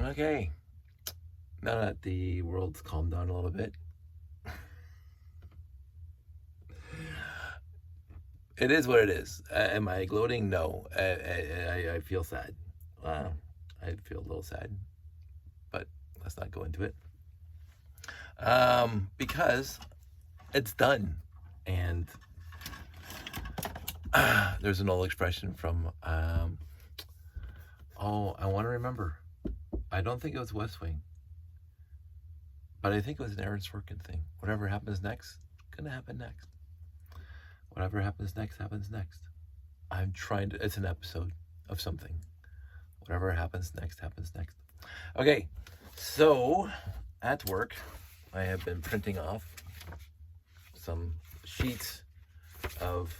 Okay, now that the world's calmed down a little bit, it is what it is. Am I gloating? No. I feel sad. I feel a little sad, but let's not go into it. Because it's done. And there's an old expression from, I want to remember. I don't think it was West Wing, but I think it was an Aaron Sorkin thing. Whatever happens next, gonna happen next. Whatever happens next, happens next. I'm trying to, it's an episode of something. Whatever happens next, happens next. Okay, so at work, I have been printing off some sheets of,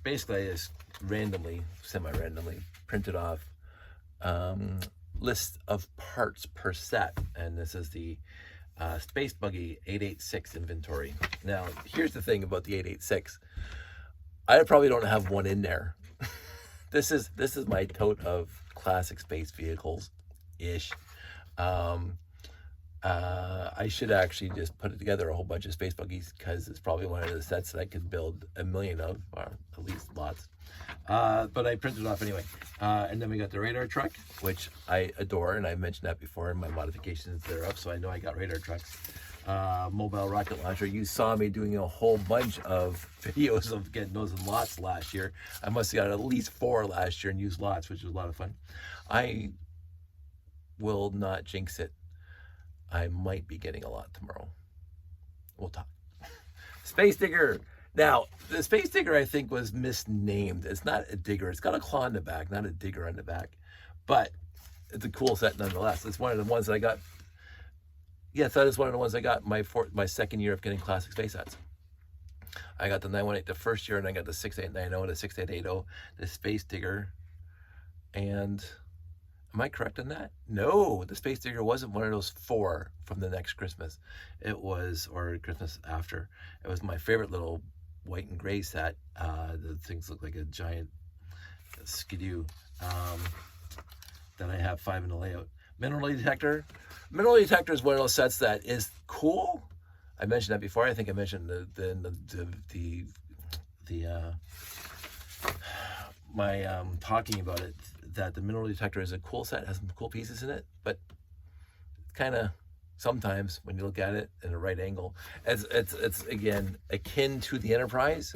basically I just randomly, semi-randomly printed off list of parts per set. And this is the Space Buggy 886 inventory. Now, here's the thing about the 886. I probably don't have one in there. This is my tote of classic space vehicles-ish. I should actually just put it together a whole bunch of space buggies, because it's probably one of the sets that I could build a million of, or at least lots. But I printed it off anyway. And then we got the radar truck, which I adore, and I mentioned that before in my modifications thereof, so I know I got radar trucks. Mobile rocket launcher. You saw me doing a whole bunch of videos of getting those in lots last year. I must have got at least 4 last year and used lots, which was a lot of fun. I will not jinx it. I might be getting a lot tomorrow. We'll talk. Space Digger. Now, the Space Digger, I think, was misnamed. It's not a digger. It's got a claw in the back, not a digger on the back. But it's a cool set nonetheless. It's one of the ones that I got. Yes, that is one of the ones I got my second year of getting classic space sets. I got the 918 the first year, and I got the 6890 and the 6880, the Space Digger. And am I correct on that? No, the Space Digger wasn't one of those 4 from the next Christmas. It was, or Christmas after. It was my favorite little white and gray set. The things look like a giant skidoo that I have 5 in the layout. Mineral detector. Mineral detector is one of those sets that is cool. I mentioned that before. I think I mentioned talking about it, that the mineral detector is a cool set, has some cool pieces in it, but kind of sometimes when you look at it in a right angle, it's again akin to the Enterprise.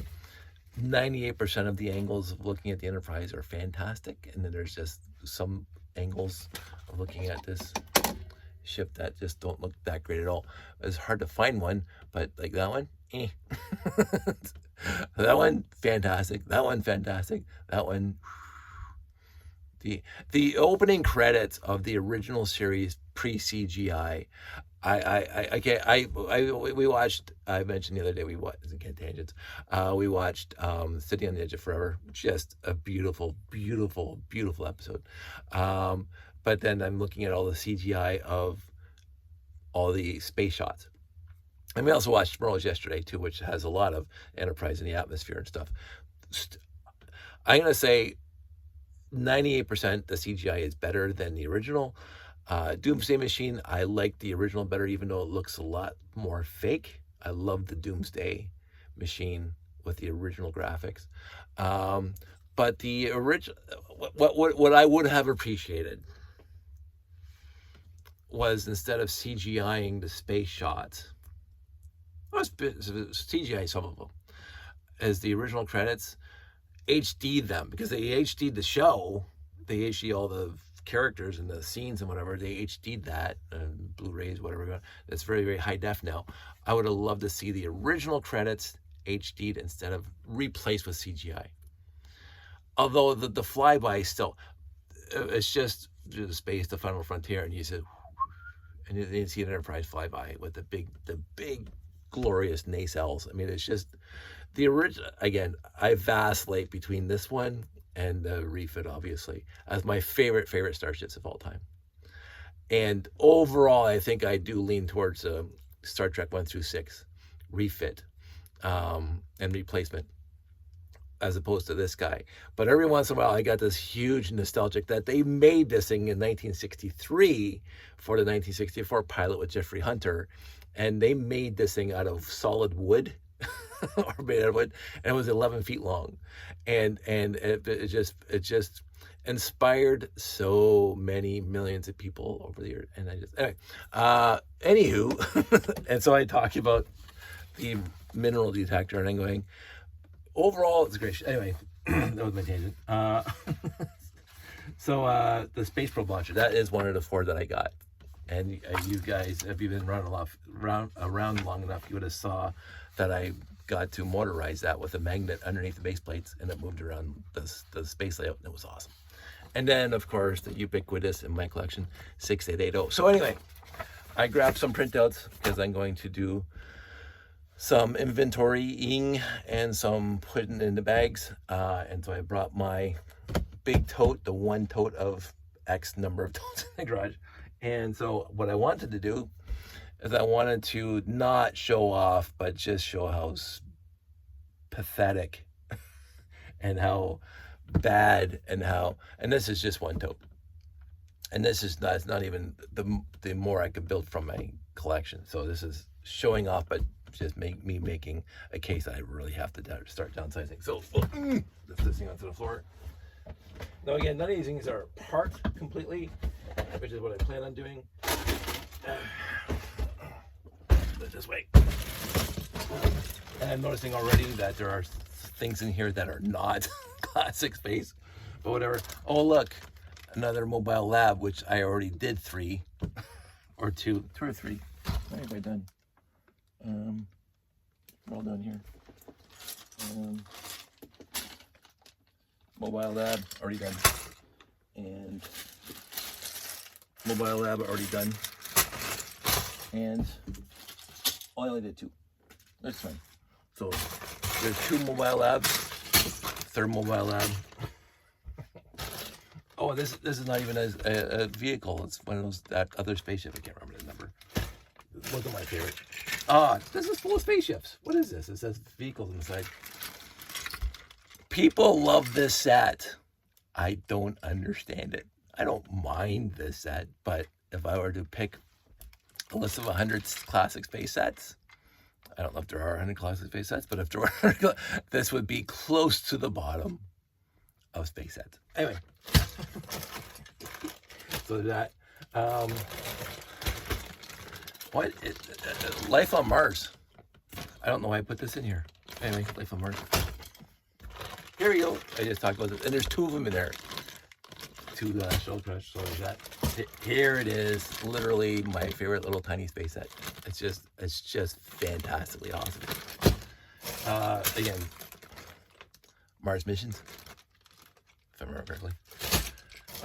98% of the angles of looking at the Enterprise are fantastic, and then there's just some angles of looking at this ship that just don't look that great at all. It's hard to find one, but like that one, that one, fantastic. That one, fantastic. That one. The opening credits of the original series pre-CGI, we watched, I mentioned the other day, we watched, again, tangents, we watched City on the Edge of Forever. Just a beautiful, beautiful, beautiful episode. But then I'm looking at all the CGI of all the space shots. And we also watched Merle's yesterday too, which has a lot of Enterprise in the atmosphere and stuff. I'm going to say 98% the CGI is better than the original. Doomsday Machine, I like the original better, even though it looks a lot more fake. I love the Doomsday Machine with the original graphics. But the original, what I would have appreciated was, instead of CGIing the space shots, CGI some of them, as the original credits, HD them, because they HD'd the show, they HD all the characters and the scenes and whatever, they HD'd that, Blu-rays, whatever, that's very, very high def now. I would have loved to see the original credits HD'd instead of replaced with CGI. Although the flyby still, it's just the space, the final frontier, and you said, and you see an Enterprise flyby with the big glorious nacelles. I mean, it's just the original. Again, I vacillate between this one and the refit, obviously, as my favorite starships of all time. And overall, I think I do lean towards Star Trek 1 through 6 refit and replacement as opposed to this guy. But every once in a while, I got this huge nostalgic that they made this thing in 1963 for the 1964 pilot with Jeffrey Hunter, and they made this thing out of solid wood. Or made out of wood, and it was 11 feet long, and it just inspired so many millions of people over the years. And I just anywho, and so I talked about the mineral detector, and I'm going, overall it's great. Anyway, that was my tangent. So the Space Probe launcher, that is one of the 4 that I got. And you guys, if you've been around long enough, you would have saw that I got to motorize that with a magnet underneath the base plates, and it moved around the space layout, and it was awesome. And then, of course, the ubiquitous in my collection 6880. So anyway, I grabbed some printouts because I'm going to do some inventorying and some putting in the bags. And so I brought my big tote, the one tote of X number of totes in the garage. And so what I wanted to do is I wanted to not show off, but just show how pathetic and how bad and this is just one tote. And this is not, it's not even the more I could build from my collection. So this is showing off, but just me making a case that I really have to start downsizing. So lift this thing onto the floor. Now again, none of these things are apart completely, which is what I plan on doing. This way. And I'm noticing already that there are things in here that are not classic space, but whatever. Oh look, another mobile lab, which I already did 3 or 2 or 3. What have I done? All done here. Mobile lab already done, and mobile lab already done, and I only did 2. That's fine. So there's 2 mobile labs, 3rd mobile lab. Oh, this is not even a vehicle. It's one of those, that other spaceship. I can't remember the number. It wasn't my favorite. This is full of spaceships. What is this? It says vehicles inside. People love this set. I don't understand it. I don't mind this set, but if I were to pick a list of 100 classic space sets, I don't know if there are 100 classic space sets, but if there were, this would be close to the bottom of space sets. Anyway, so that, Life on Mars. I don't know why I put this in here. Anyway, Life on Mars. Here we go. I just talked about this, and there's 2 of them in there. 2 shuttle crash. So there's that. Here it is. Literally my favorite little tiny space set. It's just fantastically awesome. Again, Mars missions, if I remember correctly.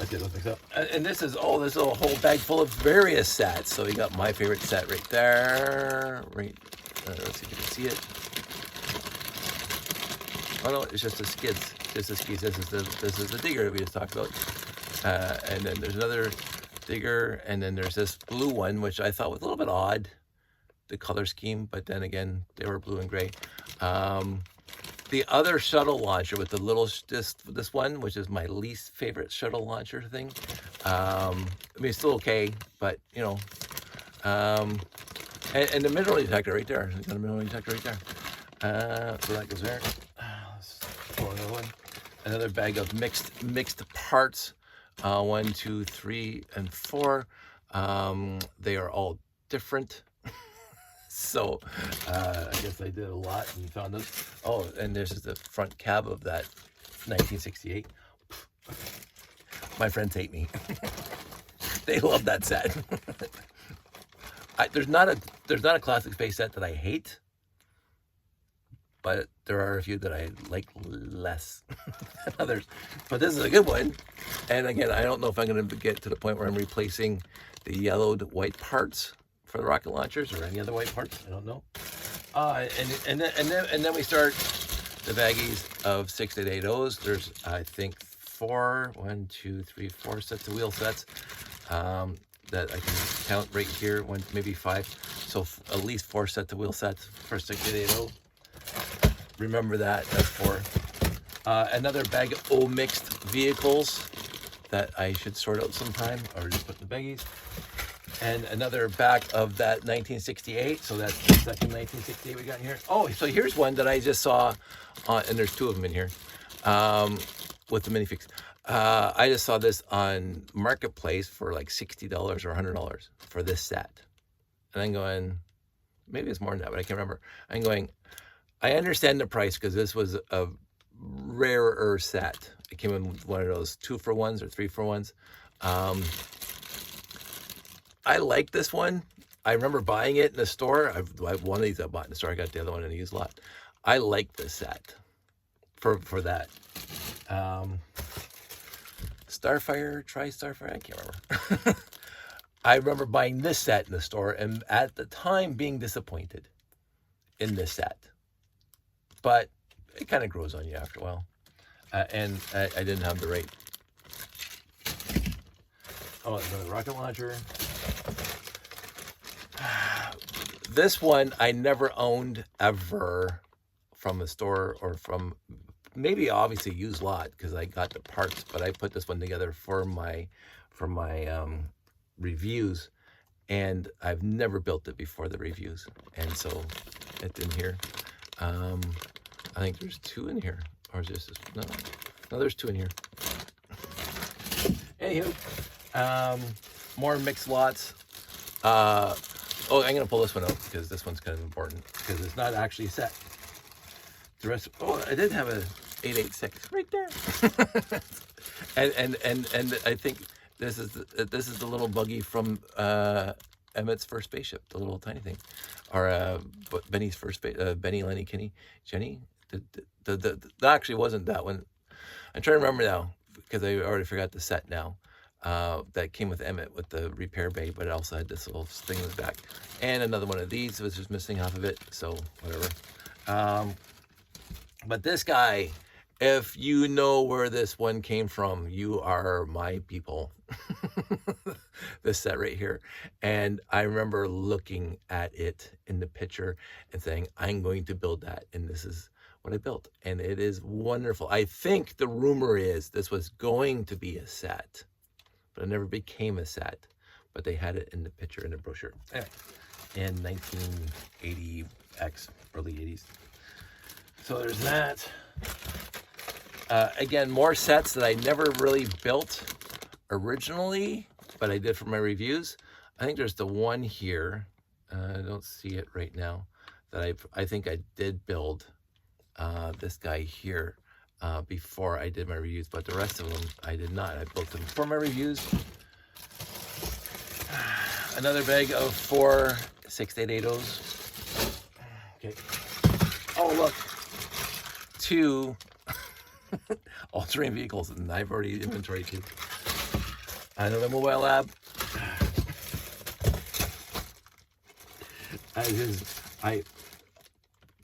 I did look up. And this is this little whole bag full of various sets. So you got my favorite set right there. Right. Let's see if you can see it. Oh no, it's just the skids. Just the skids. This is the digger that we just talked about. And then there's another digger, and then there's this blue one, which I thought was a little bit odd, the color scheme, but then again, they were blue and gray. The other shuttle launcher with the little, this one, which is my least favorite shuttle launcher thing. I mean, it's still okay, but you know, and the mineral detector right there. Got a mineral detector right there. So that goes there. Let's pull another one. Another bag of mixed parts. 1, 2, 3, and 4. They are all different. So I guess I did a lot and found them. Oh, and there's just the front cab of that 1968. My friends hate me. They love that set. There's not a classic space set that I hate, but there are a few that I like less than others. But this is a good one. And again, I don't know if I'm going to get to the point where I'm replacing the yellowed white parts for the rocket launchers or any other white parts. I don't know. And then we start the baggies of 6880s. There's, I think, 4 sets of wheel sets that I can count right here. 1, maybe 5. So at least 4 sets of wheel sets for 6880. Remember that. That's 4. Another bag of old mixed vehicles that I should sort out sometime, or just put in the baggies. And another back of that 1968. So that's the second 1968 we got in here. Oh, so here's one that I just saw, and there's two of them in here, with the minifix. I just saw this on Marketplace for like $60 or $100 for this set. And I'm going, maybe it's more than that, but I can't remember. I'm going, I understand the price because this was a rarer set. It came in one of those 2-for-1s or 3-for-1s. I like this one. I remember buying it in the store. I have one of these I bought in the store. I got the other one in a used lot. I like this set for that. Starfire, Tri-Starfire, I can't remember. I remember buying this set in the store and at the time being disappointed in this set. But it kind of grows on you after a while. And I didn't have the right. Oh, another rocket launcher. This one I never owned ever from a store or from, maybe obviously used lot because I got the parts, but I put this one together for my reviews, and I've never built it before the reviews, and so it's in here. I think there's 2 in here, or is this no, there's 2 in here. Anywho, more mixed lots. Oh, I'm gonna pull this one out because this one's kind of important because it's not actually a set. The rest, oh, I did have a 886 right there. and I think this is the little buggy from Emmett's first spaceship, the little tiny thing, or Benny's first Benny, Lenny, Kenny, Jenny. That actually wasn't that one. I'm trying to remember now because I already forgot the set now. That came with Emmett with the repair bay, but it also had this little thing in the back. And another one of these was just missing half of it, so whatever. But this guy, if you know where this one came from, you are my people. This set right here. And I remember looking at it in the picture and saying, I'm going to build that. And this is what I built. And it is wonderful. I think the rumor is this was going to be a set, but it never became a set. But they had it in the picture, in the brochure. Anyway, in 1980X, early 80s. So there's that. Again, more sets that I never really built originally, but I did for my reviews. I think there's the one here. I don't see it right now. That I think I did build this guy here before I did my reviews, but the rest of them I did not. I built them for my reviews. Another bag of 4 6880s. Okay. Oh, look. 2 all-terrain vehicles, and I've already inventoried 2. Another mobile lab.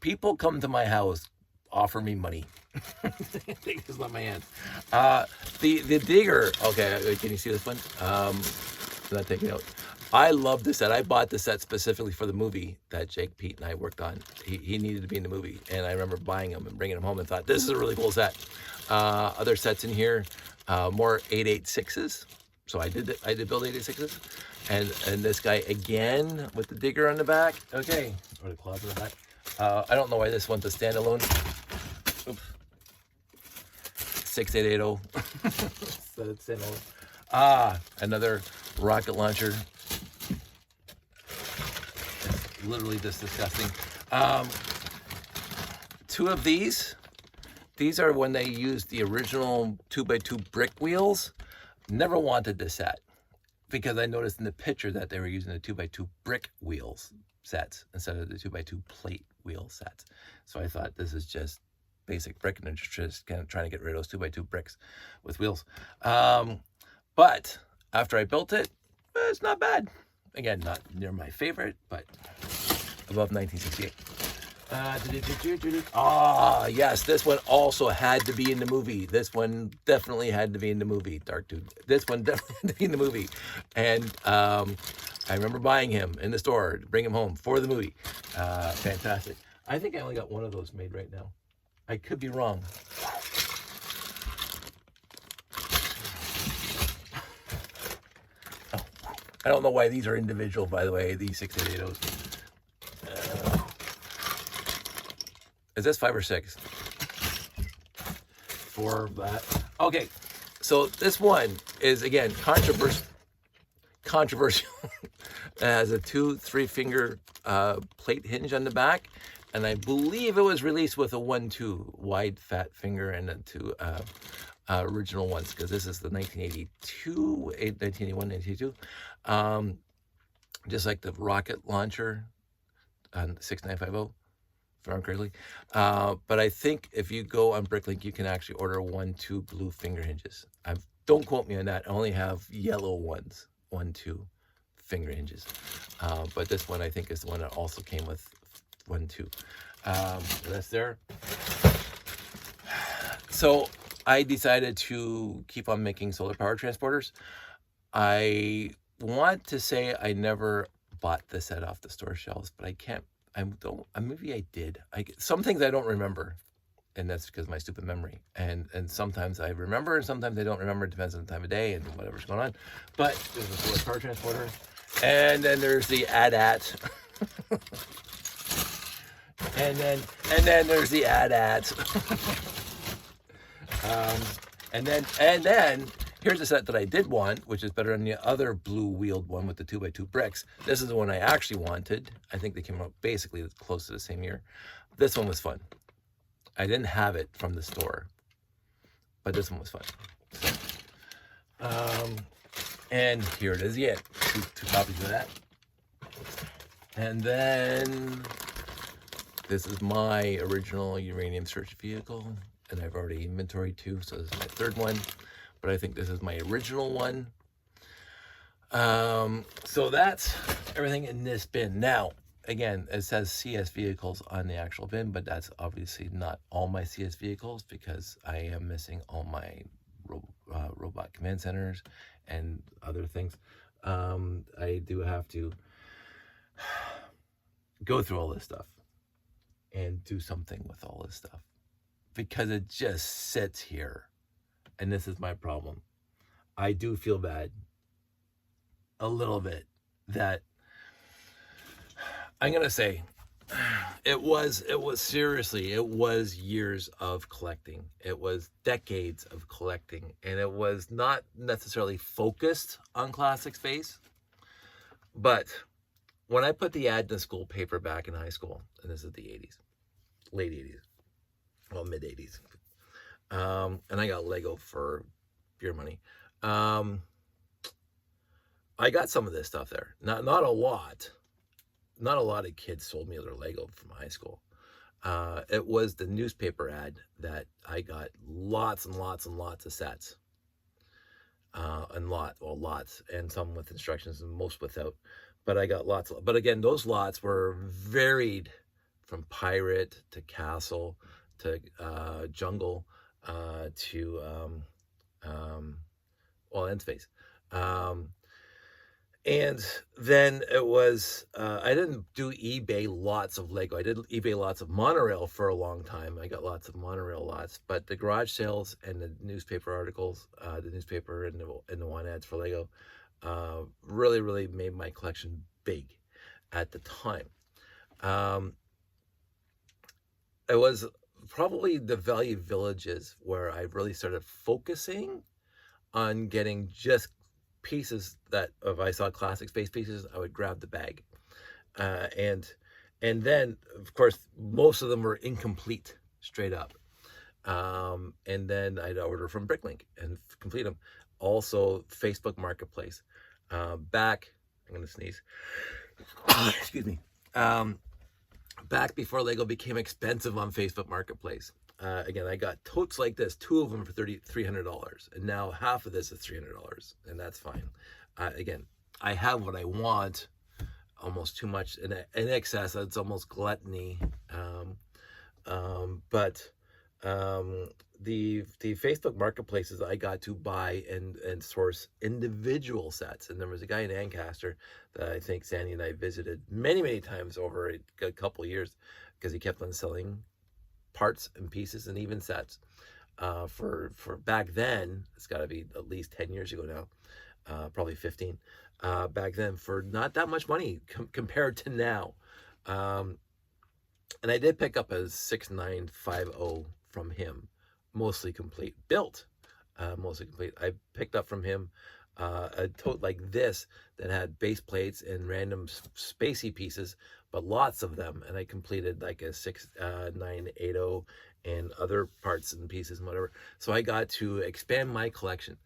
People come to my house, offer me money. They just let my hand. The digger. Okay, can you see this one? I'm not taking out. I love this set. I bought this set specifically for the movie that Jake, Pete, and I worked on. He needed to be in the movie, and I remember buying him and bringing him home and thought, this is a really cool set. Other sets in here, more 886s. So I did build 886s. And this guy again with the digger on the back. Okay, or the claws on the back. I don't know why this one's a standalone. Oops. 6880. So it's standalone. Another rocket launcher. It's literally just disgusting. 2 of these. These are when they used the original 2x2 brick wheels. Never wanted this set because I noticed in the picture that they were using the 2x2 brick wheels sets instead of the 2x2 plate wheel sets. So I thought this is just basic brick, and they're just kind of trying to get rid of those 2x2 bricks with wheels. But after I built it, it's not bad. Again, not near my favorite, but above 1968. Yes, this one also had to be in the movie. This one definitely had to be in the movie, Dark Dude. This one definitely had to be in the movie. And I remember buying him in the store to bring him home for the movie. Fantastic. I think I only got one of those made right now. I could be wrong. I don't know why these are individual, by the way, these 6880s. Is this 5 or 6? 4 that. Okay, so this one is, again, controversial. It has a 2-3 finger plate hinge on the back, and I believe it was released with a 1-2 wide fat finger and a 2 original ones, because this is the 1981, 1982. Just like the rocket launcher on 6950, if I'm correctly. But I think if you go on Bricklink, you can actually order 1-2 blue finger hinges. Don't quote me on that. I only have yellow ones, 1-2 finger hinges. But this one I think is the one that also came with 1-2. That's there. So I decided to keep on making solar power transporters. I want to say I never bought the set off the store shelves, but I can't. Maybe I did. Some things I don't remember, and that's because of my stupid memory. And sometimes I remember, and sometimes I don't remember. It depends on the time of day and whatever's going on. But there's a solar power transporter, and then there's the AT-AT. and then there's the AT-AT. And then here's a set that I did want, which is better than the other blue wheeled one with the 2x2 bricks. This is the one I actually wanted. I think they came out basically close to the same year. This one was fun. I didn't have it from the store, but this one was fun. And here it is yet. Two copies of that. And then this is my original uranium search vehicle, and I've already inventoried 2, so this is my 3rd one. But I think this is my original one. So that's everything in this bin. Now, again, it says CS vehicles on the actual bin, but that's obviously not all my CS vehicles, because I am missing all my robot command centers and other things. I do have to go through all this stuff and do something with all this stuff, because it just sits here. And this is my problem. I do feel bad a little bit that I'm gonna say it was seriously, it was years of collecting. It was decades of collecting, and it was not necessarily focused on classic space. But when I put the ad in the school paper back in high school, and this is the 80s, late 80s, well, mid 80s. And I got Lego for beer money. I got some of this stuff there. Not a lot. Not a lot of kids sold me their Lego from high school. It was the newspaper ad that I got lots and lots and lots of sets. Lots, and some with instructions and most without. But I got lots. But again, those lots were varied from pirate to castle to jungle. To end space. And then it was, I didn't do eBay lots of Lego. I did eBay lots of monorail for a long time. I got lots of monorail lots, but the garage sales and the newspaper articles, the newspaper and the want ads for Lego, really, really made my collection big at the time. It was probably the Value Villages where I really started focusing on getting just pieces that if I saw classic space pieces, I would grab the bag. And then, of course, most of them were incomplete, straight up. And then I'd order from Bricklink and complete them. Also, Facebook Marketplace. I'm going to sneeze. Excuse me. Back before Lego became expensive on Facebook Marketplace. Again, I got totes like this, 2 of them for $300, and now half of this is $300, and that's fine. Again, I have what I want, almost too much in excess. It's almost gluttony. But the Facebook marketplaces, I got to buy and source individual sets. And there was a guy in Ancaster that I think Sandy and I visited many times over a couple of years, because he kept on selling parts and pieces and even sets. For back then, it's got to be at least 10 years ago probably 15 back then for not that much money compared to now. Um, and I did pick up a 6950 from him, mostly complete, built, mostly complete. I picked up from him a tote like this that had base plates and random spacey pieces, but lots of them. And I completed like a 6980 and other parts and pieces and whatever. So I got to expand my collection.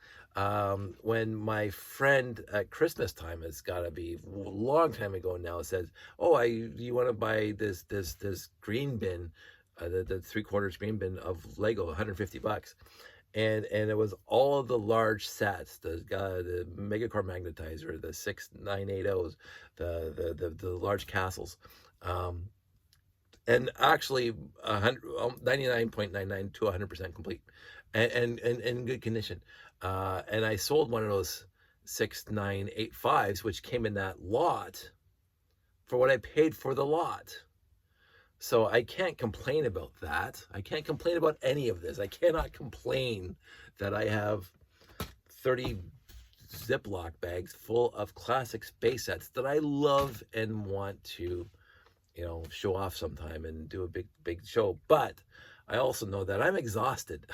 When my friend at Christmas time, it's got to be a long time ago now, says, "Oh, you want to buy this green bin, the 3/4 green bin of Lego, $150." And it was all of the large sets, the Megacore magnetizer, the 6980s, the large castles, and actually 99.99 to 100% complete, and in good condition. And I sold one of those 6985s, which came in that lot, for what I paid for the lot. So I can't complain about that. I can't complain about any of this. I cannot complain that I have 30 Ziploc bags full of classic space sets that I love and want to, show off sometime and do a big show. But I also know that I'm exhausted.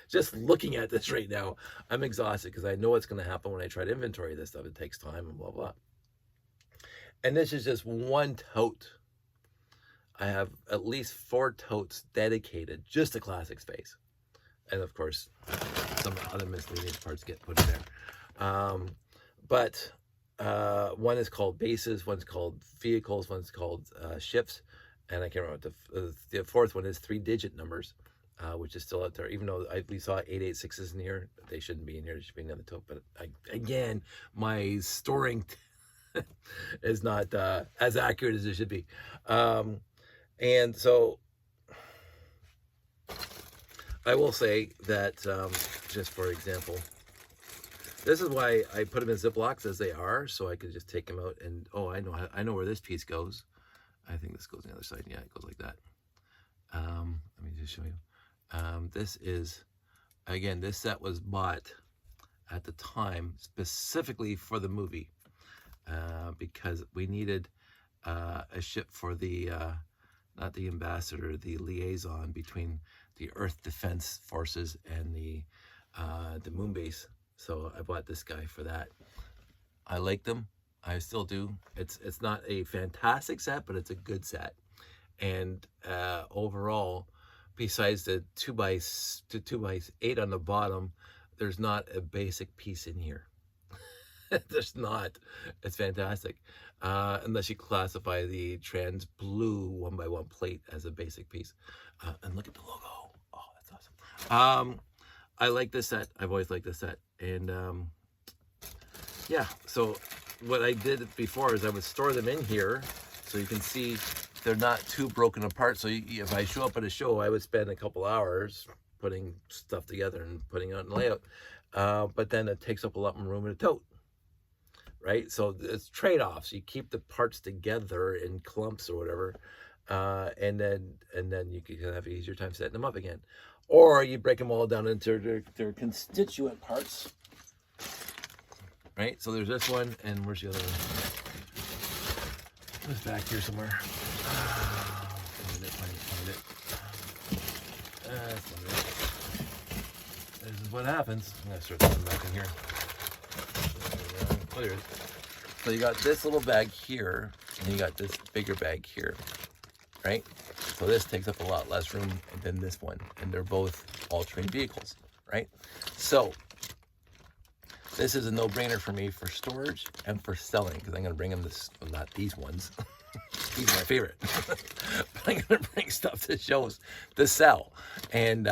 Just looking at this right now, I'm exhausted because I know what's going to happen when I try to inventory this stuff. It takes time and blah, blah. And this is just one tote. I have at least 4 totes dedicated just to classic space. And of course, some other miscellaneous parts get put in there. But one is called bases, one's called vehicles, one's called ships. And I can't remember what the fourth one is 3-digit numbers, which is still out there. Even though we saw 886s in here, they shouldn't be in here. They should be in the tote. But again, my storing is not as accurate as it should be. And so I will say that, just for example, this is why I put them in Ziplocs as they are, so I could just take them out and, I know where this piece goes. I think this goes on the other side. Yeah, it goes like that. Let me just show you. This is, again, this set was bought at the time specifically for the movie, because we needed a ship for the not the ambassador, the liaison between the Earth Defense Forces and the moon base. So I bought this guy for that. I like them. I still do. It's not a fantastic set, but it's a good set. And overall, besides the 2x8 on the bottom, there's not a basic piece in here. There's not. It's fantastic. Unless you classify the trans blue 1x1 plate as a basic piece. And look at the logo. Oh, that's awesome. I like this set. I've always liked this set. And yeah, so what I did before is I would store them in here so you can see they're not too broken apart. So if I show up at a show, I would spend a couple hours putting stuff together and putting it out in layout. But then it takes up a lot more room in a tote. Right, so it's trade-offs. You keep the parts together in clumps or whatever, and then you can have an easier time setting them up again, or you break them all down into their constituent parts. Right, so there's this one, and where's the other one? It's back here somewhere. Find it. This is what happens. I'm gonna start putting back in here. Oh, there it is. So you got this little bag here, and you got this bigger bag here, right? So this takes up a lot less room than this one, and they're both all-terrain vehicles, right? So this is a no-brainer for me for storage and for selling, because I'm going to bring them this, well, not these ones. These are my favorite. But I'm going to bring stuff to shows to sell. And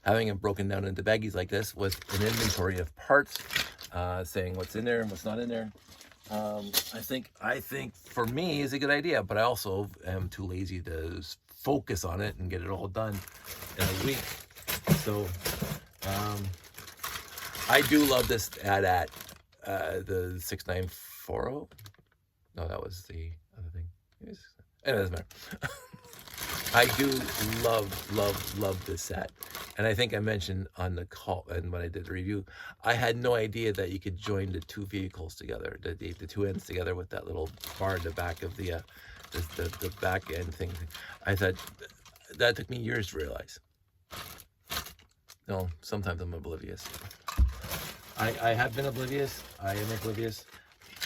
having it broken down into baggies like this with an inventory of parts, saying what's in there and what's not in there, I think for me is a good idea. But I also am too lazy to focus on it and get it all done in a week. So I do love this at the 6940. No, that was the other thing. It doesn't matter. I do love this set, And I think I mentioned on the call and when I did the review, I had no idea that you could join the two vehicles together, the two ends together with that little bar in the back of the back end thing. I thought that took me years to realize. No, sometimes I'm oblivious. I have been oblivious. I am oblivious.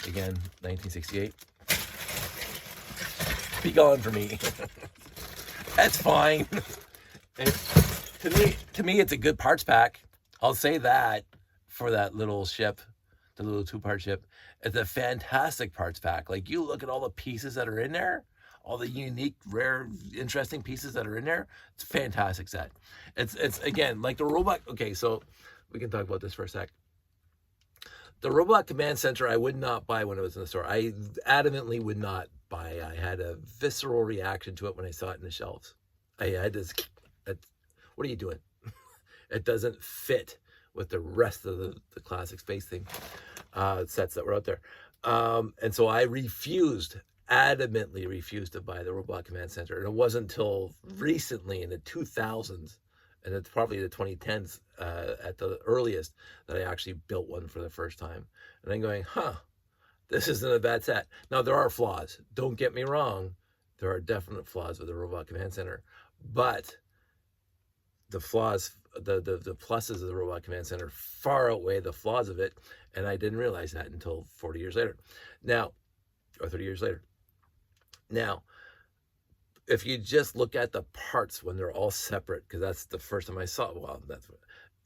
Again, 1968. Be gone for me. That's fine. To me, it's a good parts pack. I'll say that for that little ship, the little 2-part ship. It's a fantastic parts pack. Like, you look at all the pieces that are in there, all the unique, rare, interesting pieces that are in there. It's a fantastic set. It's again, like the robot. Okay, so we can talk about this for a sec. The robot command center, I would not buy when it was in the store. I adamantly would not buy. I had a visceral reaction to it when I saw it in the shelves. I had this, what are you doing? It doesn't fit with the rest of the classic space thing sets that were out there. And so I adamantly refused to buy the robot command center. And it wasn't until recently in the 2000s, and it's probably the 2010s at the earliest, that I actually built one for the first time. And I'm going, this isn't a bad set. Now, there are flaws. Don't get me wrong. There are definite flaws with the robot command center. But the flaws, the pluses of the robot command center far outweigh the flaws of it. And I didn't realize that until 40 years later. Now, or 30 years later. Now, if you just look at the parts when they're all separate, because that's the first time I saw it, well, that's what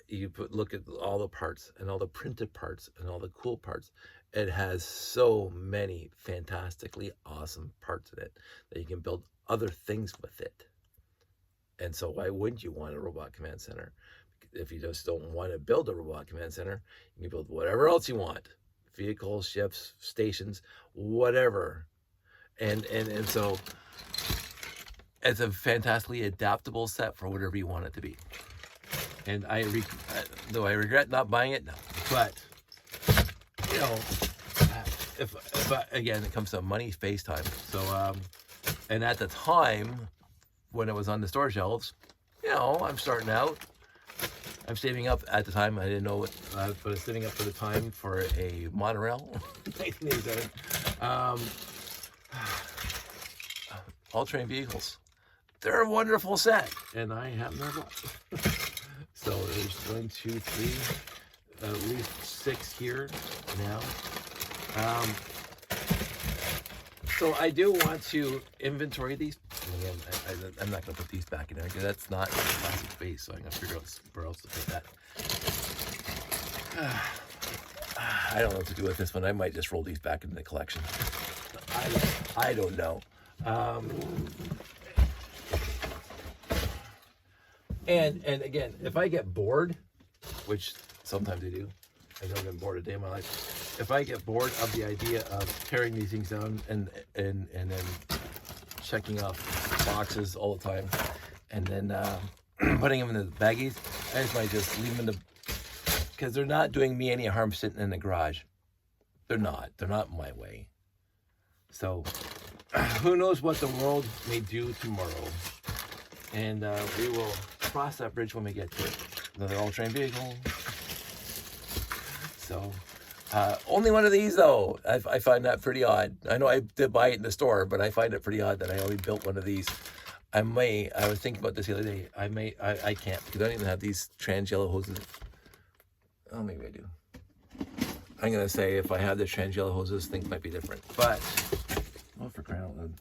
you look at all the parts and all the printed parts and all the cool parts. It has so many fantastically awesome parts in it that you can build other things with it. And so why wouldn't you want a robot command center? If you just don't want to build a robot command center, you can build whatever else you want. Vehicles, ships, stations, whatever. And so it's a fantastically adaptable set for whatever you want it to be. And though I regret not buying it, no. But, you know, if again, it comes to money, space, time. So, and at the time, when it was on the store shelves, you know, I'm starting out. I'm saving up at the time. I didn't know what, but I was saving up for the time for a monorail, 1987. All-terrain vehicles. They're a wonderful set, and I have no luck. So there's 1, 2, 3, at least 6 here now. So I do want to inventory these. Again, I'm not going to put these back in there because that's not classic space, so I'm going to figure out where else to put that. I don't know what to do with this one. I might just roll these back into the collection. I don't know. And again, if I get bored, which sometimes I do, I've never been bored a day in my life. If I get bored of the idea of tearing these things down and then checking off boxes all the time, and then putting them in the baggies, I just leave them in the, because they're not doing me any harm sitting in the garage. They're not my way. So who knows what the world may do tomorrow, and we will cross that bridge when we get to it. Another all-terrain vehicle. So only one of these though. I find that pretty odd. I know I did buy it in the store, but I find it pretty odd that I only built one of these. I was thinking about this the other day. I can't, because I don't even have these trans yellow hoses. Oh, maybe I do. I'm gonna say if I had the trans yellow hoses, things might be different. But oh, for crying out loud,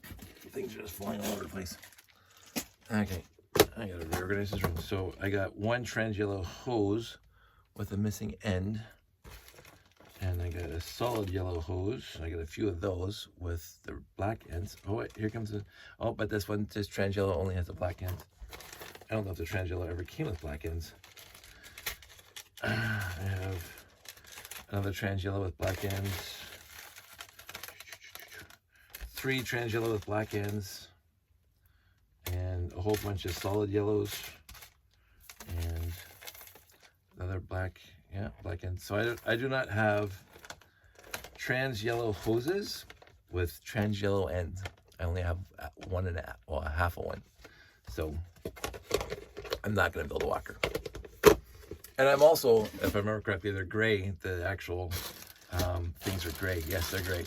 things are just flying all over the place. Okay, I gotta reorganize this room. So I got one trans yellow hose with a missing end. And I got a solid yellow hose. I got a few of those with the black ends. Oh, wait, here comes but this one, this trans yellow only has a black end. I don't know if the trans yellow ever came with black ends. I have another trans yellow with black ends. 3 trans yellow with black ends. And a whole bunch of solid yellows. And another black ends. So I do not have trans yellow hoses with trans yellow ends. I only have half of one. So I'm not going to build a walker. And I'm also, if I remember correctly, they're gray. The actual things are gray. Yes, they're gray.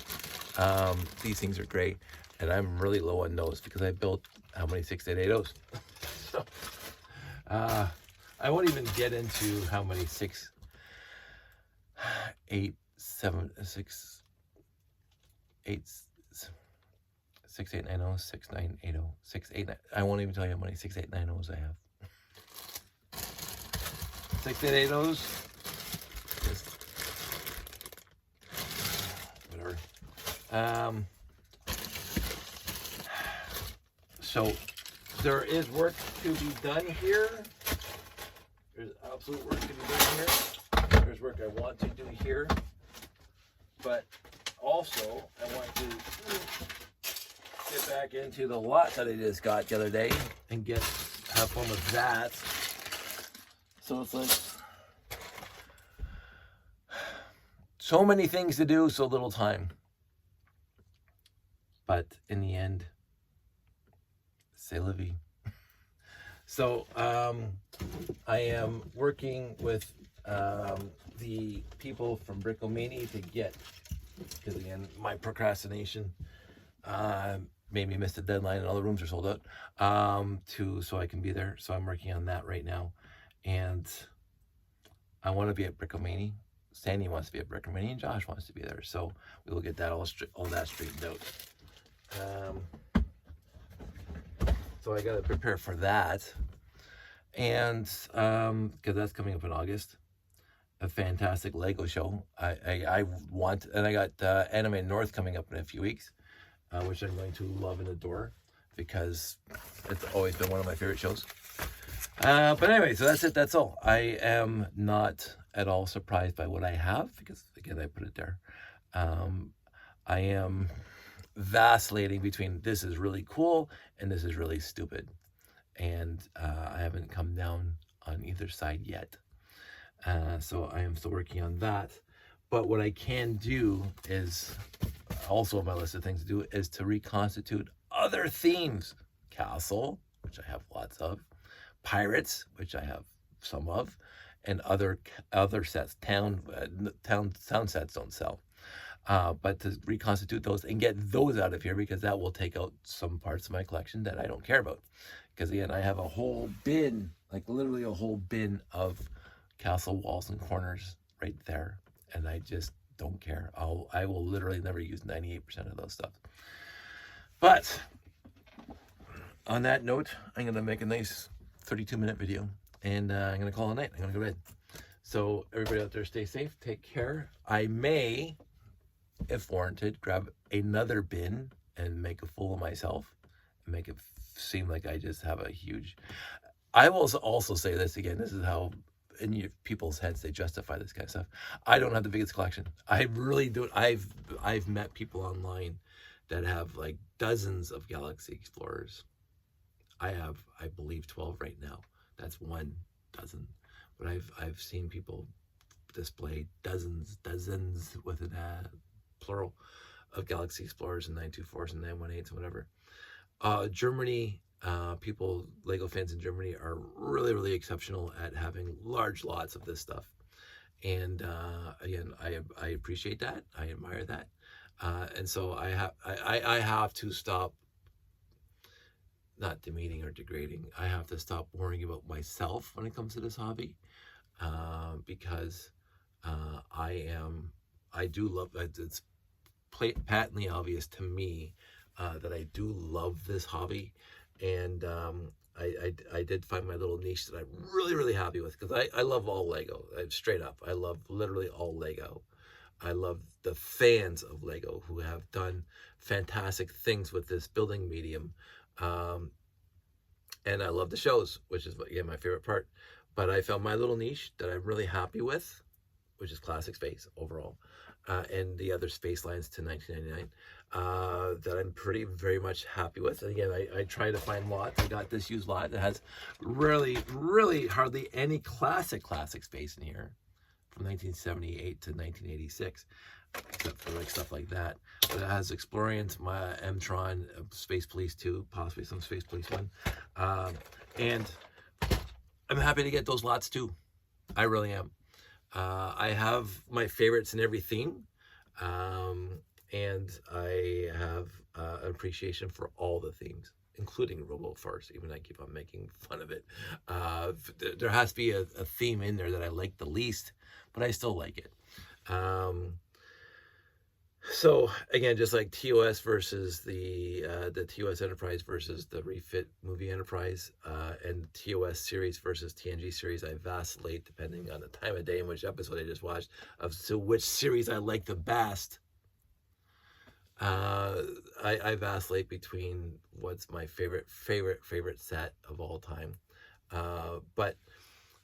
These things are gray. And I'm really low on those because I built how many 688s? So, I won't even get into how many 689 6980 689. I won't even tell you how many 6890s I have. 6880s. Just whatever. So there is work to be done here. There's absolute work to be done here. There's work I want to do here. But also, I want to get back into the lot that I just got the other day and have fun with that. So it's like so many things to do, so little time. But in the end, c'est la vie. So I am working with the people from Brickomania to get, because again, my procrastination made me miss the deadline and all the rooms are sold out, so I can be there. So I'm working on that right now. And I want to be at Brickomania. Sandy wants to be at Brickomania and Josh wants to be there. So we will get that all that straightened out. So I got to prepare for that. And because that's coming up in August. A fantastic Lego show. I want, and I got Anime North coming up in a few weeks, which I'm going to love and adore because it's always been one of my favorite shows. But anyway, so that's it. That's all. I am not at all surprised by what I have because, again, I put it there. I am vacillating between this is really cool and this is really stupid. And I haven't come down on either side yet. So I am still working on that. But what I can do is, also on my list of things to do, is to reconstitute other themes. Castle, which I have lots of. Pirates, which I have some of. And other sets. Town sets don't sell. But to reconstitute those and get those out of here, because that will take out some parts of my collection that I don't care about. Because again, I have a whole bin, like literally a whole bin of castle walls and corners right there, and I just don't care. I will literally never use 98% of those stuff. But on that note, I'm gonna make a nice 32-minute video, and I'm gonna call it a night. I'm gonna go to bed. So everybody out there, stay safe, take care. I may, if warranted, grab another bin and make a fool of myself and make it seem like I just have a huge. I will also say this again. This is how in people's heads they justify this kind of stuff. I don't have the biggest collection. I really don't. I've met people online that have like dozens of Galaxy Explorers. I have, I believe, 12 right now. That's 1 dozen. But I've seen people display dozens with a plural of Galaxy Explorers and 924s and 918s and whatever. Germany, people, Lego fans in Germany are really, really exceptional at having large lots of this stuff. And again, I appreciate that. I admire that. And so I have to stop, not demeaning or degrading. I have to stop worrying about myself when it comes to this hobby, because I do love, it's patently obvious to me that I do love this hobby. And I did find my little niche that I'm really, really happy with, because I love all Lego. Straight up, I love literally all Lego. I love the fans of Lego who have done fantastic things with this building medium. And I love the shows, which is, again, my favorite part. But I found my little niche that I'm really happy with, which is Classic Space overall. And the other space lines to 1999 that I'm very much happy with. And again, I try to find lots. I got this used lot that has really hardly any classic space in here from 1978 to 1986, except for like stuff like that. But it has Explorians, my M-Tron, Space Police 2, possibly some Space Police 1, and I'm happy to get those lots too. I really am. I have my favorites in every theme, um, and I have an appreciation for all the themes, including Robo Farce. Even I keep on making fun of it. There has to be a theme in there that I like the least, but I still like it. So again, just like TOS versus the TOS Enterprise versus the Refit Movie Enterprise, and TOS series versus TNG series, I vacillate depending on the time of day and which episode I just watched of to which series I like the best. I vacillate between what's my favorite set of all time. But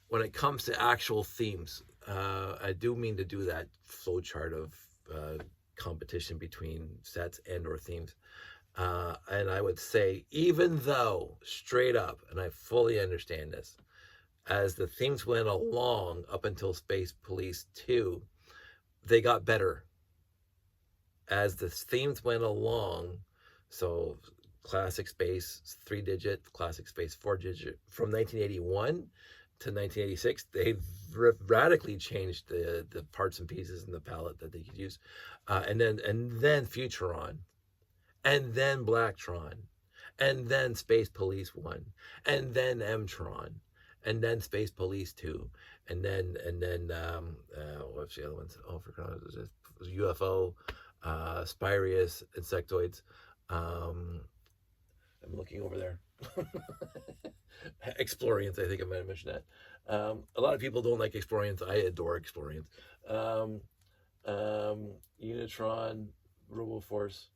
when it comes to actual themes, I do mean to do that flow chart of competition between sets and or themes. And I would say, even though straight up, and I fully understand this, as the themes went along up until Space Police 2, they got better. As the themes went along, so Classic Space 3-digit, Classic Space 4-digit, from 1981 to 1986, they radically changed the parts and pieces in the palette that they could use, and then Futuron, and then Blacktron, and then Space Police 1, and then Mtron, and then Space Police 2, and then what's the other ones? Oh, for God, it was UFO, Spirius, Insectoids. I'm looking over there. Explorians, I think I might have mentioned that. A lot of people don't like Explorians. I adore Explorians. Unitron, RoboForce.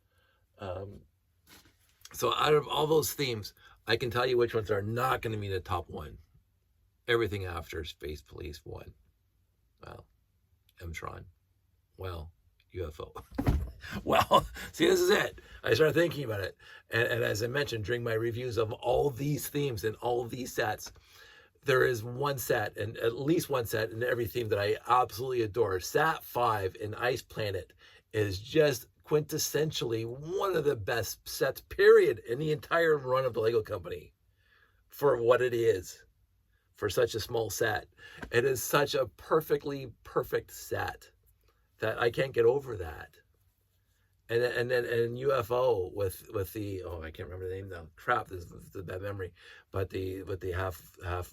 So out of all those themes, I can tell you which ones are not going to be the top one. Everything after Space Police 1. Well, Mtron. Well, UFO. Well, see, this is it. I started thinking about it. And as I mentioned, during my reviews of all these themes and all these sets, there is one set, and at least one set in every theme that I absolutely adore. Sat 5 in Ice Planet is just quintessentially one of the best sets, period, in the entire run of the Lego Company for what it is, for such a small set. It is such a perfectly perfect set that I can't get over that. And then UFO with the, oh, I can't remember the name now. Crap, this is the bad memory. But with the half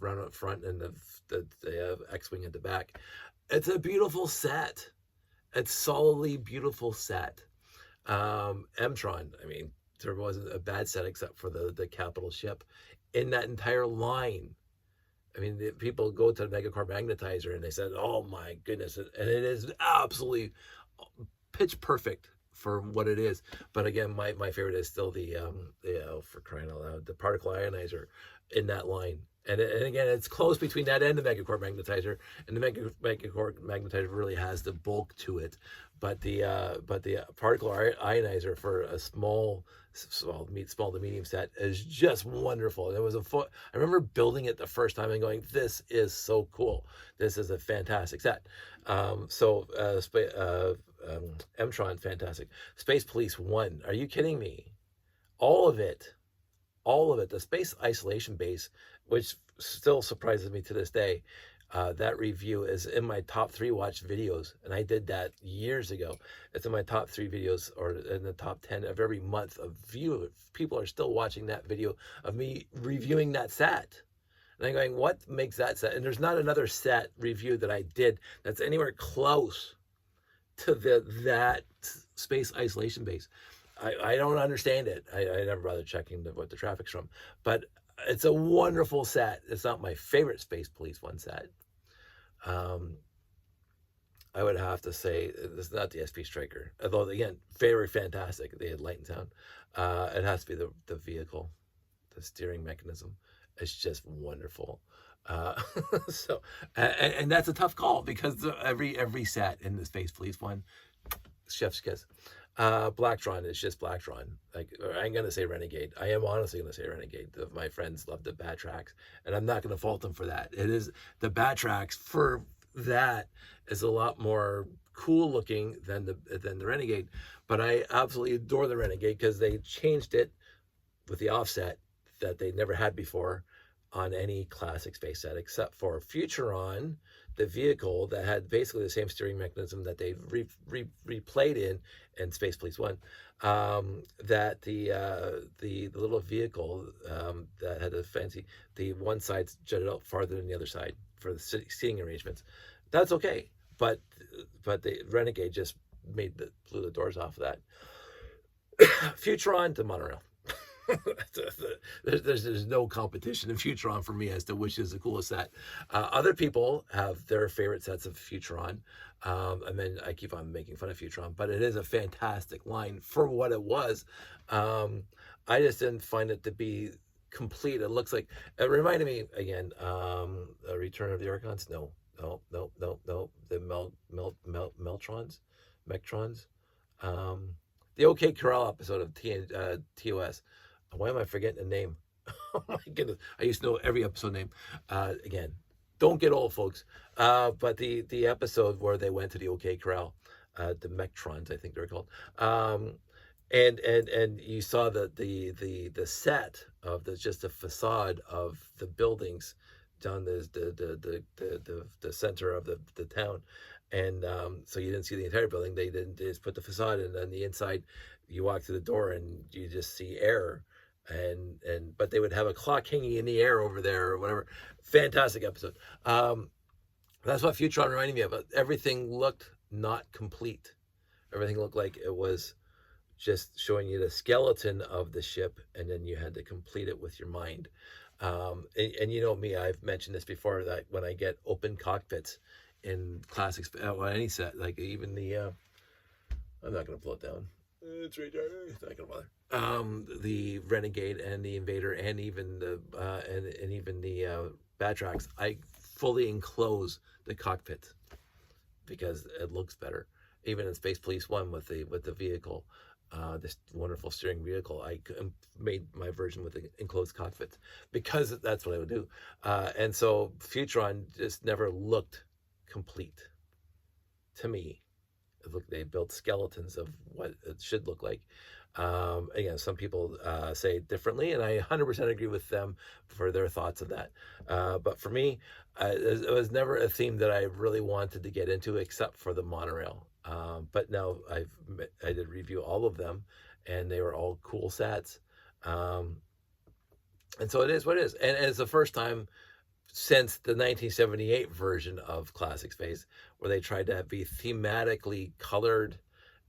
run up front and the X-wing at the back. It's a beautiful set. It's solidly beautiful set. Mtron, I mean, there wasn't a bad set except for the capital ship in that entire line. I mean, people go to the Megacore Magnetizer and they said, oh my goodness, and it is absolutely pitch perfect for what it is. But again, my favorite is still the for crying out loud, the particle ionizer in that line. And again, it's close between that and the Megacore Magnetizer, and the Megacore Magnetizer really has the bulk to it. But the particle ionizer for a small to medium set is just wonderful. And it was I remember building it the first time and going, this is so cool. This is a fantastic set. Mtron, fantastic. Space Police 1, are you kidding me? All of it. The Space Isolation Base, which still surprises me to this day. That review is in my top 3 watched videos, and I did that years ago. It's in my top 3 videos, or in the top 10 of every month of view. People are still watching that video of me reviewing that set. And I'm going, what makes that set? And there's not another set review that I did that's anywhere close to that Space Isolation Base. I don't understand it. I never bothered checking what the traffic's from. But it's a wonderful set. It's not my favorite Space Police 1 set. I would have to say it's not the SP Striker. Although, again, very fantastic. They had light and sound. It has to be the vehicle, the steering mechanism. It's just wonderful. So, and that's a tough call because every set in the Space Police 1, chef's kiss. Blacktron is just Blacktron. Like, I'm gonna say Renegade. I am honestly gonna say Renegade. My friends love the Batrax, and I'm not gonna fault them for that. It is the Batrax for that is a lot more cool looking than the Renegade, but I absolutely adore the Renegade because they changed it with the offset that they never had before. on any classic space set, except for Futuron, the vehicle that had basically the same steering mechanism that they replayed in Space Police One. That the little vehicle that had the one side jutted out farther than the other side for the seating arrangements. That's okay, but the Renegade just blew the doors off of that. Futuron to monorail. there's no competition in Futuron for me as to which is the coolest set. Other people have their favorite sets of Futuron. And then I keep on making fun of Futuron, but it is a fantastic line for what it was. I just didn't find it to be complete. It looks like, it reminded me again, Return of the Archons. No. The Mectrons. The OK Corral episode of TOS. Why am I forgetting the name? Oh my goodness. I used to know every episode name. Again, don't get old, folks. But the episode where they went to the OK Corral, the Mectrons, I think they're called. And you saw the set of just the facade of the buildings down the center of the town. And so you didn't see the entire building. They just put the facade, and then the inside, you walk through the door and you just see air. But they would have a clock hanging in the air over there or whatever. Fantastic episode. That's what Futuron reminded me of. Everything looked not complete. Everything looked like it was just showing you the skeleton of the ship, and then you had to complete it with your mind. And you know me, I've mentioned this before, that when I get open cockpits in classics, any set, like even the, I'm not going to pull it down. It's right there. It's not going to bother. The Renegade and the Invader and even the Batrax, I fully enclose the cockpit because it looks better. Even in Space Police One with the vehicle, this wonderful steering vehicle, I made my version with the enclosed cockpit because that's what I would do. And so Futuron just never looked complete to me. They built skeletons of what it should look like. Again, some people say differently, and I 100% agree with them for their thoughts of that. But for me, it was never a theme that I really wanted to get into, except for the monorail. But now I did review all of them, and they were all cool sets. And so it is what it is. And it's the first time since the 1978 version of Classic Space where they tried to be thematically colored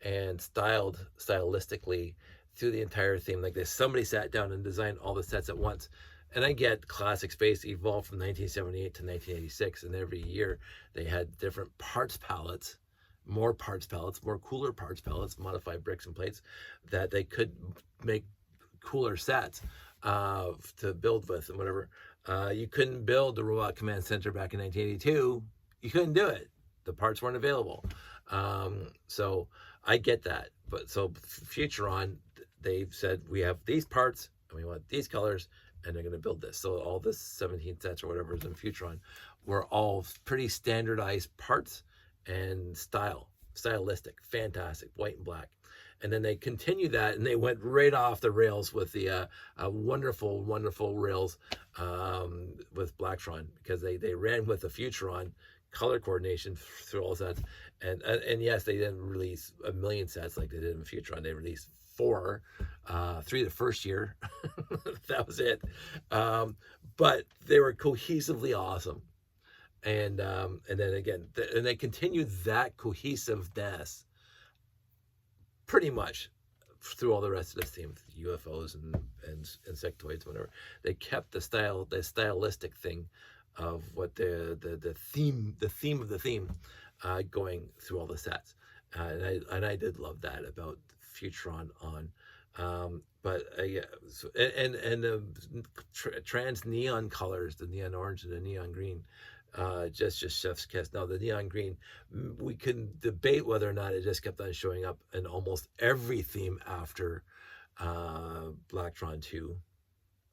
and stylistically through the entire theme. Like this, somebody sat down and designed all the sets at once. And I get Classic Space evolved from 1978 to 1986, and every year they had different parts palettes, more cooler parts palettes, modified bricks and plates that they could make cooler sets to build with and whatever. You couldn't build the Robot Command Center back in 1982. You couldn't do it. The parts weren't available. So I get that. But so Futuron, they've said, we have these parts and we want these colors, and they're going to build this. So all the 17 sets or whatever is in Futuron were all pretty standardized parts and stylistic, fantastic, white and black. And then they continued that, and they went right off the rails with the wonderful rails with Blacktron, because they ran with the Futuron color coordination through all sets. And yes, they didn't release a million sets like they did in Futuron. They released 4, 3 the first year. That was it. But they were cohesively awesome. And then again, and they continued that cohesiveness pretty much through all the rest of this theme, UFOs and insectoids, whatever. They kept the stylistic thing of what the theme of the theme going through all the sets. And I did love that about Futuron on. But yeah, and the trans neon colors, the neon orange and the neon green, just chef's kiss. Now the neon green, we can debate whether or not it just kept on showing up in almost every theme after Blacktron 2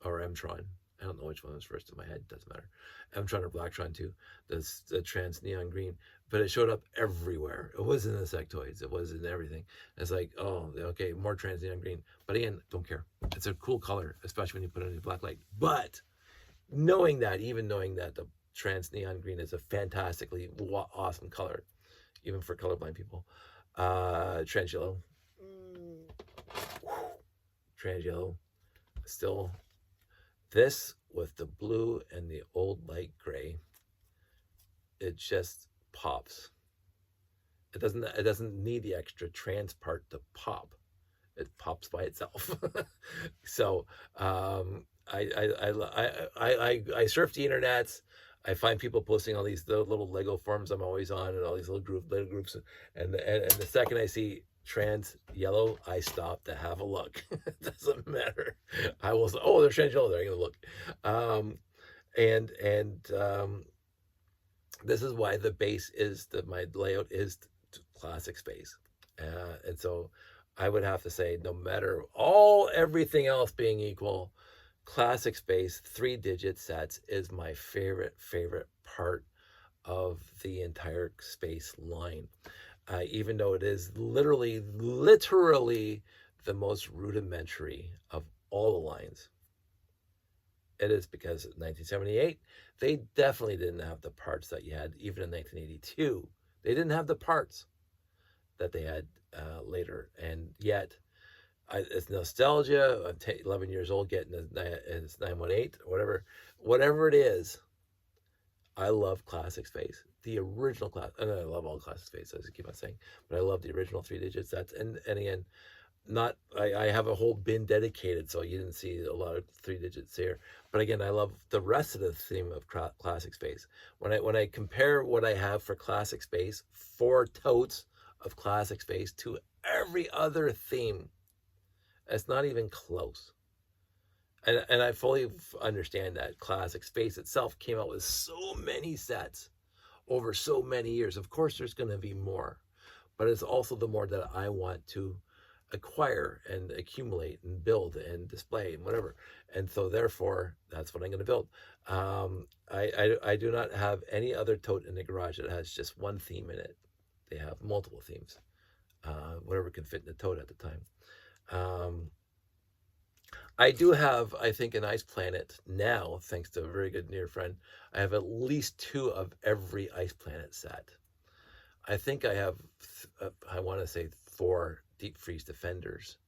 or Mtron. I don't know which one was first in my head. Doesn't matter. Mtron or Blacktron 2. The trans neon green, but it showed up everywhere. It was in the insectoids. It was in everything. It's like, oh, okay, more trans neon green. But again, don't care. It's a cool color, especially when you put it in black light. But even knowing that the trans neon green is a fantastically awesome color, even for colorblind people. Trans yellow, trans yellow, still this with the blue and the old light gray. It just pops. It doesn't need the extra trans part to pop. It pops by itself. So I surf the internets. I find people posting all these little Lego forums I'm always on, and all these little groups. And the second I see trans yellow, I stop to have a look. It doesn't matter. I will say, oh, they're trans yellow. There, I'm gonna look. This is why the base is my layout is classic space, and so I would have to say, no matter everything else being equal, classic space 3-digit sets is my favorite part of the entire space line, even though it is literally the most rudimentary of all the lines. It is because in 1978 they definitely didn't have the parts that you had even in 1982. They didn't have the parts that they had later, and yet it's nostalgia. I'm 11 years old, getting it's 918 or whatever it is. I love classic space, the original class, and I love all classic space, as I keep on saying, but I love the original 3-digit sets. And again, I have a whole bin dedicated, so you didn't see a lot of 3-digits here. But again, I love the rest of the theme of classic space. When I compare what I have for classic space, 4 totes of classic space, to every other theme, it's not even close. And I fully understand that classic space itself came out with so many sets over so many years. Of course, there's going to be more, but it's also the more that I want to acquire and accumulate and build and display and whatever. And so therefore, that's what I'm going to build. I do not have any other tote in the garage that has just one theme in it. They have multiple themes, whatever can fit in the tote at the time. I do have, I think, an Ice Planet now, thanks to a very good near friend. I have at least 2 of every Ice Planet set. I think I have, I want to say 4 Deep Freeze Defenders,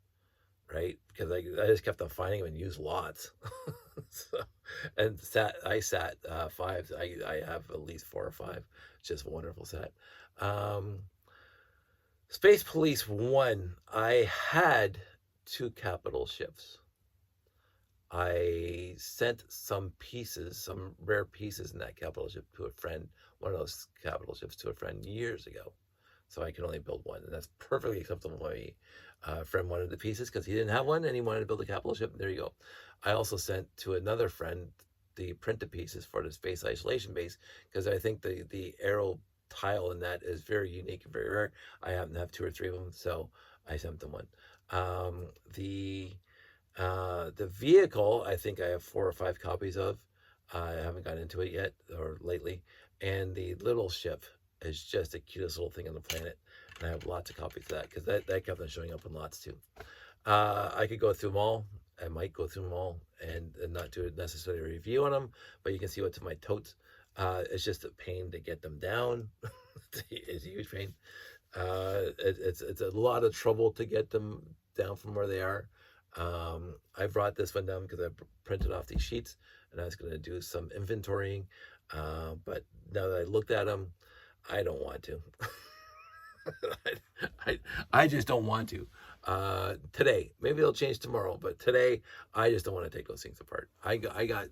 right? Because I just kept on finding them and used lots. So, and ISAT 5s, I have at least 4 or 5. It's just a wonderful set. Space Police 1, I had 2 capital ships. I sent some rare pieces in that capital ship to a friend, one of those capital ships to a friend years ago. So I could only build 1, and that's perfectly acceptable. My friend wanted the pieces because he didn't have one, and he wanted to build a capital ship. And there you go. I also sent to another friend the printed pieces for the space isolation base, because I think the aero tile in that is very unique and very rare. I happen to have 2 or 3 of them, so I sent them one. The vehicle, I think I have 4 or 5 copies of. I haven't gotten into it yet or lately. And the little ship is just the cutest little thing on the planet. And I have lots of copies of that, because that kept on showing up in lots too. I could go through them all. I might go through them all and not do a necessary review on them, but you can see what's in my totes. It's just a pain to get them down. It's a huge pain. It's a lot of trouble to get them down from where they are. I brought this one down because I printed off these sheets, and I was going to do some inventorying. But now that I looked at them, I don't want to. I just don't want to. Today, maybe it'll change tomorrow, but today I just don't want to take those things apart. I got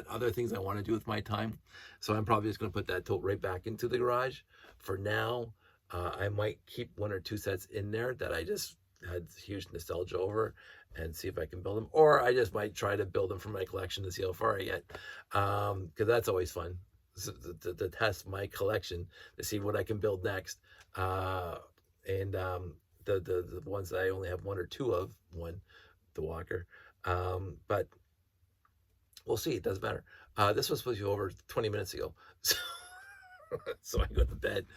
other things I want to do with my time, so I'm probably just going to put that tote right back into the garage. For now, I might keep 1 or 2 sets in there that I just had huge nostalgia over, and see if I can build them, or I just might try to build them from my collection to see how far I get, because that's always fun to test my collection to see what I can build next. The ones that I only have 1 or 2 of, the Walker, but we'll see. It doesn't matter. This was supposed to be over 20 minutes ago, so I go to bed.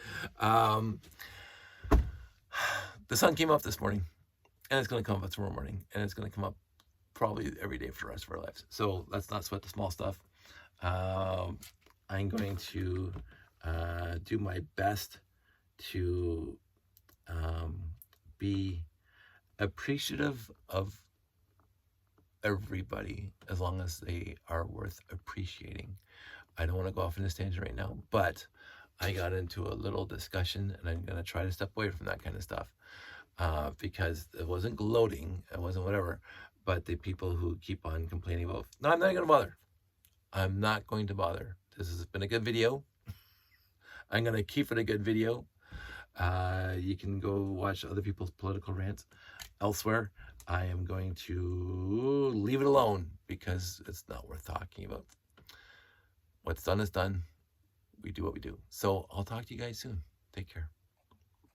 The sun came up this morning, and it's going to come up tomorrow morning, and it's going to come up probably every day for the rest of our lives. So let's not sweat the small stuff. I'm going to do my best to be appreciative of everybody as long as they are worth appreciating. I don't want to go off in this tangent right now, but I got into a little discussion, and I'm going to try to step away from that kind of stuff because it wasn't gloating, it wasn't whatever, but the people who keep on complaining about, no, I'm not going to bother. I'm not going to bother. This has been a good video. I'm going to keep it a good video. You can go watch other people's political rants elsewhere. I am going to leave it alone because it's not worth talking about. What's done is done. We do what we do. So I'll talk to you guys soon. Take care.